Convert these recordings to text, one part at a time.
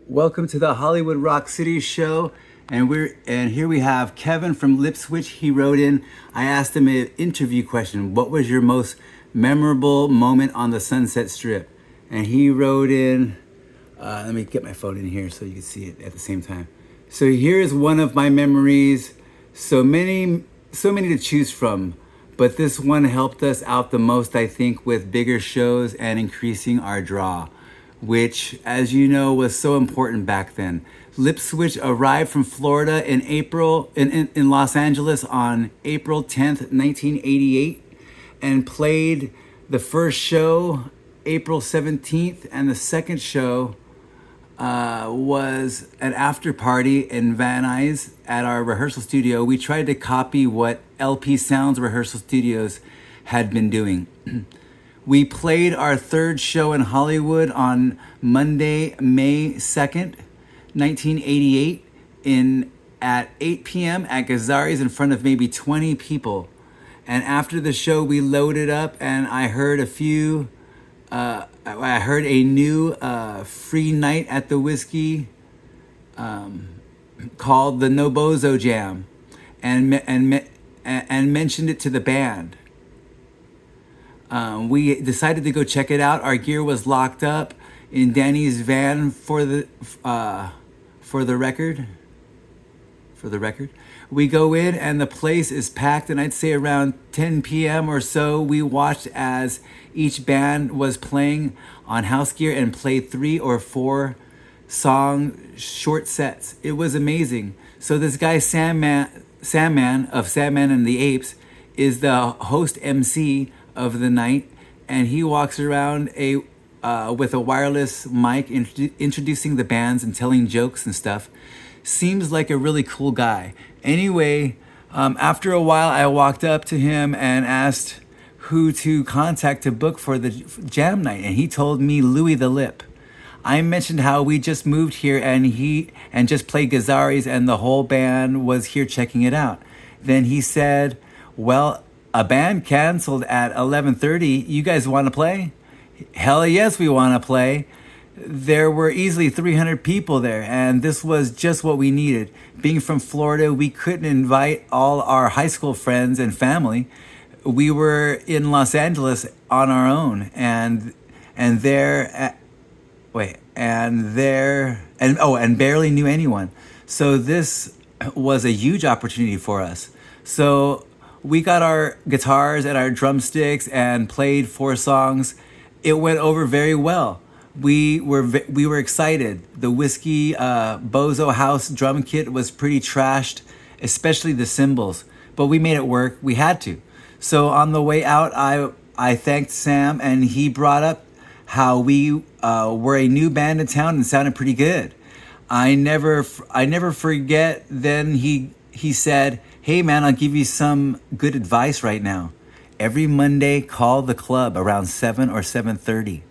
Welcome to the Hollywood Rock City show, and here we have Kevin from Lypswitch. He wrote in. I asked him an interview question. What was your most memorable moment on the Sunset Strip? And he wrote in. Let me get my phone in here so you can see it at the same time. So here is one of my memories. So many to choose from, but this one helped us out the most, I think, with bigger shows and increasing our draw, which, as you know, was so important back then. Lypswitch arrived from Florida in Los Angeles on April 10th, 1988, and played the first show April 17th, and the second show was an after party in Van Nuys at our rehearsal studio. We tried to copy what LP Sound's rehearsal studios had been doing. We played our third show in Hollywood on Monday, May 2nd, 1988, at 8 p.m. at Gazzari's in front of maybe 20 people. And after the show, we loaded up, and I heard a new free night at the Whisky called the No Bozo Jam, and mentioned it to the band. We decided to go check it out. Our gear was locked up in Danny's van for the record. We go in and the place is packed, and I'd say around 10 p.m. or so, we watched as each band was playing on house gear and played 3 or 4 song short sets. It was amazing. So this guy Sandman of Sandman and the Apes is the host MC of the night, and he walks around with a wireless mic introducing the bands and telling jokes and stuff. Seems like a really cool guy. Anyway, after a while, I walked up to him and asked who to contact to book for the jam night, and he told me Louis the Lip. I mentioned how we just moved here and just played Gazzari's, and the whole band was here checking it out. Then he said, well, a band canceled at 11:30. You guys want to play? Hell yes, we want to play. There were easily 300 people there, and this was just what we needed. Being from Florida, we couldn't invite all our high school friends and family. We were in Los Angeles on our own, and barely knew anyone. So this was a huge opportunity for us. So we got our guitars and our drumsticks and played 4 songs. It went over very well. We were excited. The Whisky Bozo House drum kit was pretty trashed, especially the cymbals, but we made it work. We had to. So on the way out, I thanked Sam, and he brought up how we were a new band in town and sounded pretty good. I never forget. Then he said, "Hey man, I'll give you some good advice right now. Every Monday, call the club around 7 or 7:30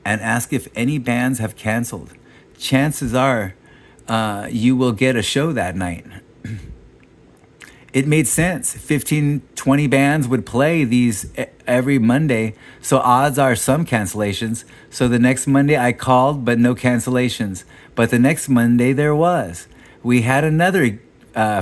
and ask if any bands have canceled. Chances are you will get a show that night." It made sense. 15, 20 bands would play these every Monday, so odds are some cancellations. So the next Monday I called, but no cancellations. But the next Monday there was. We had another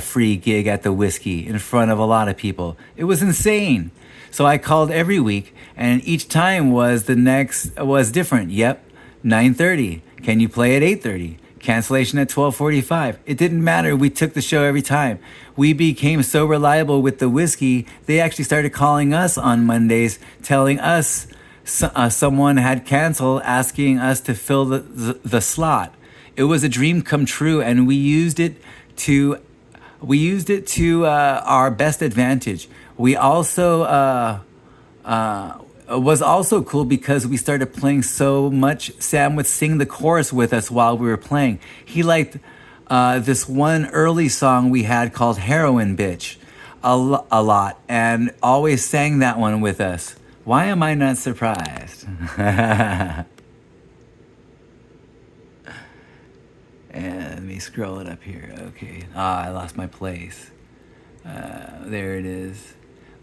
free gig at the Whisky in front of a lot of people. It was insane. So I called every week, and each time was different. Yep, 9:30. Can you play at 8:30? Cancellation at 12:45. It didn't matter. We took the show every time. We became so reliable with the Whisky, they actually started calling us on Mondays, telling us someone had canceled, asking us to fill the slot. It was a dream come true, and we used it to our best advantage. We also was also cool because we started playing so much. Sam would sing the chorus with us while we were playing. He liked this one early song we had called Heroin Bitch a lot, and always sang that one with us. Why am I not surprised? And let me scroll it up here. Okay. I lost my place. There it is.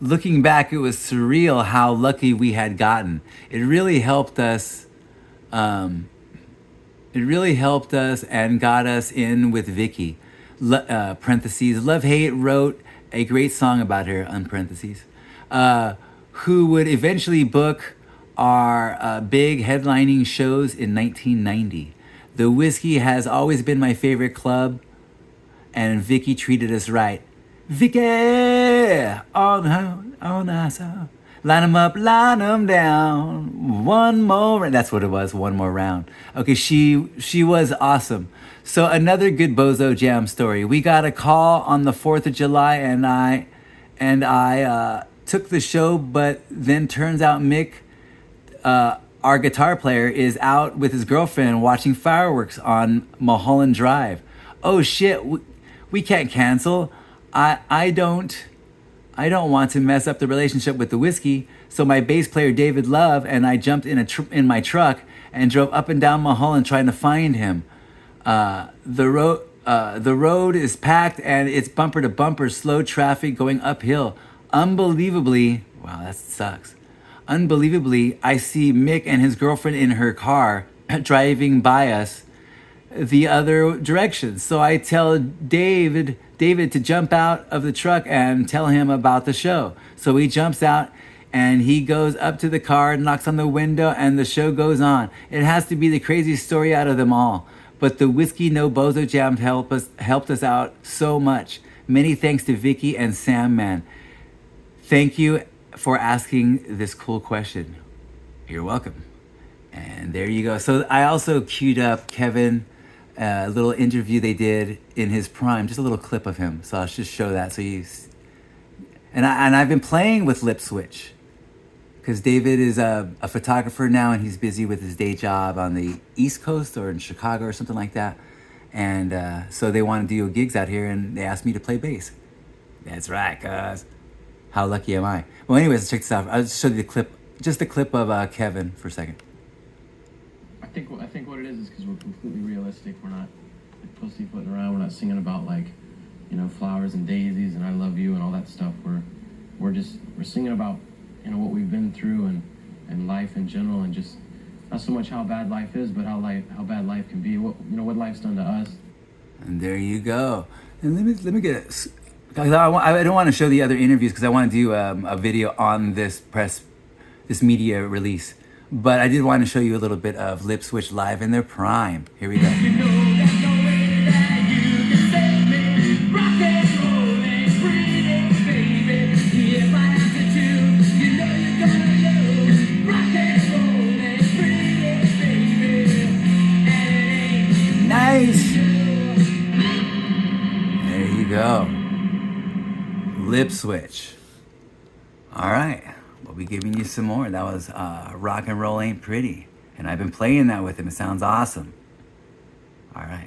Looking back, it was surreal how lucky we had gotten. It really helped us It really helped us and got us in with Vicky. Parentheses, Love Hate wrote a great song about her, parentheses, who would eventually book our big headlining shows in 1990. The Whisky has always been my favorite club, and Vicky treated us right. Vicky, on us, line 'em up, line 'em down. One more round. That's what it was. One more round. Okay, she was awesome. So another good Bozo Jam story. We got a call on the 4th of July, and I took the show, but then turns out Mick, our guitar player, is out with his girlfriend watching fireworks on Mulholland Drive. Oh shit, we can't cancel. I don't want to mess up the relationship with the Whisky. So my bass player David Love and I jumped in my truck and drove up and down Mulholland trying to find him. The road is packed and it's bumper to bumper, slow traffic going uphill. Unbelievably, wow, that sucks. Unbelievably, I see Mick and his girlfriend in her car driving by us the other direction. So I tell David to jump out of the truck and tell him about the show. So he jumps out and he goes up to the car, knocks on the window, and the show goes on. It has to be the craziest story out of them all. But the Whisky No Bozo Jam helped us out so much. Many thanks to Vicky and Sam Mann. Thank you for asking this cool question. You're welcome. And there you go. So I also queued up Kevin, a little interview they did in his prime, just a little clip of him. So I'll just show that. So I've been playing with Lypswitch because David is a photographer now, and he's busy with his day job on the East Coast or in Chicago or something like that. And so they want to do gigs out here, and they asked me to play bass. That's right, cuz. How lucky am I? Well, anyways, let's check this out. I'll just show you the clip, just a clip of Kevin for a second. I think what it is because we're completely realistic. We're not like pussyfooting around. We're not singing about like, flowers and daisies and I love you and all that stuff. We're singing about, what we've been through and life in general, and just not so much how bad life is, but how bad life can be. What life's done to us. And there you go. And let me get it. I don't want to show the other interviews because I want to do a video on this media release. But I did want to show you a little bit of Lypswitch live in their prime. Here we go. Nice. There you go. Lypswitch. All right. We'll be giving you some more. That was Rock and Roll Ain't Pretty. And I've been playing that with him. It sounds awesome. All right.